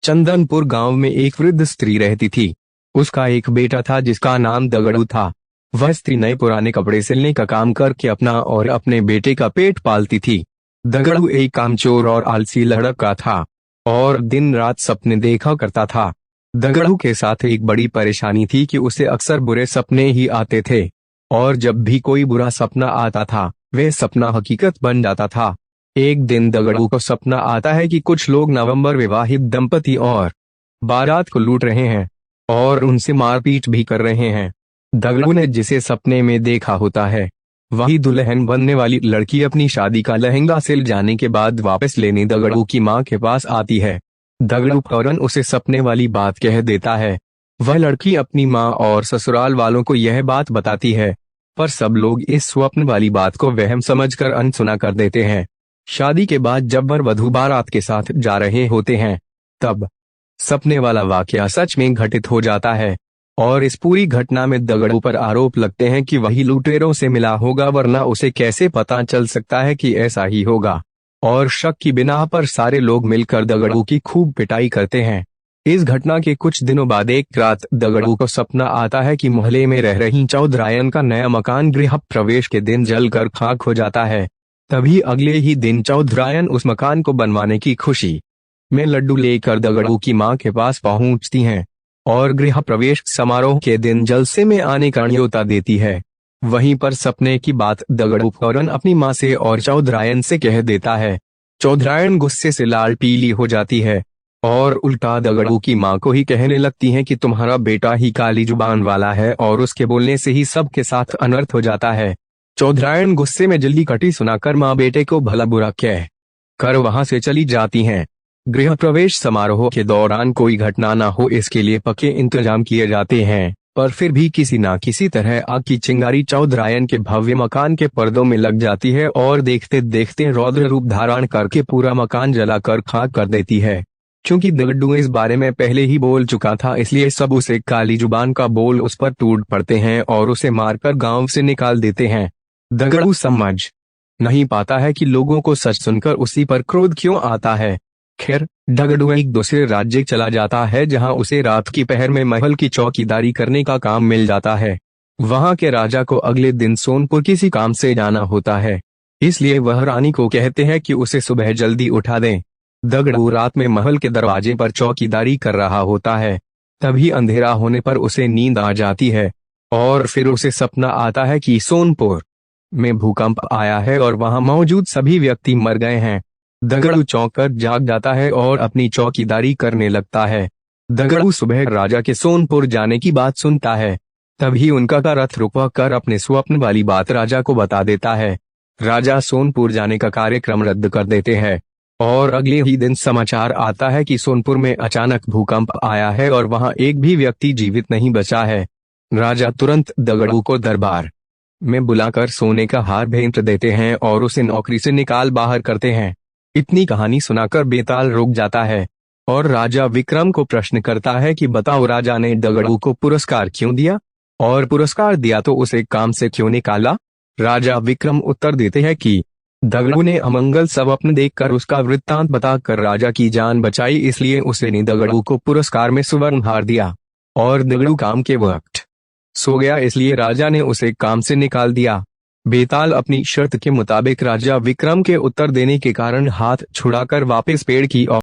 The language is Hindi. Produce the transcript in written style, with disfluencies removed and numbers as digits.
चंदनपुर गांव में एक वृद्ध स्त्री रहती थी। उसका एक बेटा था जिसका नाम दगड़ू था। वह स्त्री नए पुराने कपड़े सिलने का काम करके अपना और अपने बेटे का पेट पालती थी। दगड़ू एक कामचोर और आलसी लड़का था और दिन रात सपने देखा करता था। दगड़ू के साथ एक बड़ी परेशानी थी कि उसे अक्सर बुरे सपने ही आते थे और जब भी कोई बुरा सपना आता था वह सपना हकीकत बन जाता था। एक दिन दगड़ू को सपना आता है कि कुछ लोग नवंबर विवाहित दंपति और बारात को लूट रहे हैं और उनसे मारपीट भी कर रहे हैं। दगड़ू ने जिसे सपने में देखा होता है वही दुल्हन बनने वाली लड़की अपनी शादी का लहंगा सिल जाने के बाद वापस लेने दगड़ू की मां के पास आती है। दगड़ू फौरन उसे सपने वाली बात कह देता है। वह लड़की अपनी मां और ससुराल वालों को यह बात बताती है, पर सब लोग इस स्वप्न वाली बात को वहम समझकर अनसुना कर देते हैं। शादी के बाद जब वर वधू बारात के साथ जा रहे होते हैं तब सपने वाला वाकया सच में घटित हो जाता है और इस पूरी घटना में दगड़ू पर आरोप लगते हैं कि वही लुटेरों से मिला होगा, वरना उसे कैसे पता चल सकता है कि ऐसा ही होगा। और शक की बिना पर सारे लोग मिलकर दगड़ू की खूब पिटाई करते हैं। इस घटना के कुछ दिनों बाद एक रात दगड़ू को सपना आता है कि मोहल्ले में रह रही चौधरायन का नया मकान गृह प्रवेश के दिन जलकर खाक हो जाता है। तभी अगले ही दिन चौधरायन उस मकान को बनवाने की खुशी में लड्डू लेकर दगड़ू की मां के पास पहुंचती हैं और गृह प्रवेश समारोह के दिन जलसे में आने का न्योता देती है। वहीं पर सपने की बात दगड़ू फौरन अपनी मां से और चौधरायन से कह देता है। चौधरायन गुस्से से लाल पीली हो जाती है और उल्टा दगड़ू की मां को ही कहने लगती है कि तुम्हारा बेटा ही काली जुबान वाला है और उसके बोलने से ही सबके साथ अनर्थ हो जाता है। चौधरायन गुस्से में जल्दी कटी सुनाकर मां बेटे को भला बुरा कह कर वहां से चली जाती हैं। गृह प्रवेश समारोह के दौरान कोई घटना न हो इसके लिए पक्के इंतजाम किए जाते हैं, पर फिर भी किसी ना किसी तरह आग की चिंगारी चौधरायन के भव्य मकान के पर्दों में लग जाती है और देखते देखते रौद्र रूप धारण करके पूरा मकान जलाकर खाक कर देती है। क्योंकि दगड़ू इस बारे में पहले ही बोल चुका था इसलिए सब उसे काली जुबान का बोल उस पर टूट पड़ते हैं और उसे मारकर गांव से निकाल देते हैं। दगड़ू समझ नहीं पाता है कि लोगों को सच सुनकर उसी पर क्रोध क्यों आता है। खैर दगड़ू एक दूसरे राज्य चला जाता है जहां उसे रात की पहर में महल की चौकीदारी करने का काम मिल जाता है। वहां के राजा को अगले दिन सोनपुर किसी काम से जाना होता है, इसलिए वह रानी को कहते हैं कि उसे सुबह जल्दी उठा दें। दगड़ू रात में महल के दरवाजे पर चौकीदारी कर रहा होता है। तभी अंधेरा होने पर उसे नींद आ जाती है और फिर उसे सपना आता है कि सोनपुर में भूकंप आया है और वहां मौजूद सभी व्यक्ति मर गए हैं। दगड़ू चौंक कर जाग जाता है और अपनी चौकीदारी करने लगता है। दगड़ू सुबह राजा के सोनपुर जाने की बात सुनता है। तभी उनका का रथ रुकवा कर अपने स्वप्न वाली बात राजा को बता देता है। राजा सोनपुर जाने का कार्यक्रम रद्द कर देते हैं और अगले ही दिन समाचार आता है कि सोनपुर में अचानक भूकंप आया है और वहां एक भी व्यक्ति जीवित नहीं बचा है। राजा तुरंत दगड़ू को दरबार में बुलाकर सोने का हार भेंट देते हैं और उसे नौकरी से निकाल बाहर करते हैं। इतनी कहानी सुनाकर बेताल रुक जाता है और राजा विक्रम को प्रश्न करता है कि बताओ राजा ने दगड़ू को पुरस्कार क्यों दिया और पुरस्कार दिया तो उसे काम से क्यों निकाला। राजा विक्रम उत्तर देते हैं कि दगड़ू ने अमंगल स्वप्न देखकर उसका वृत्तांत बताकर राजा की जान बचाई, इसलिए उसने दगड़ू को पुरस्कार में सुवर्ण हार दिया और दगड़ू काम के वक्त सो गया इसलिए राजा ने उसे काम से निकाल दिया। बेताल अपनी शर्त के मुताबिक राजा विक्रम के उत्तर देने के कारण हाथ छुड़ाकर वापस पेड़ की ओर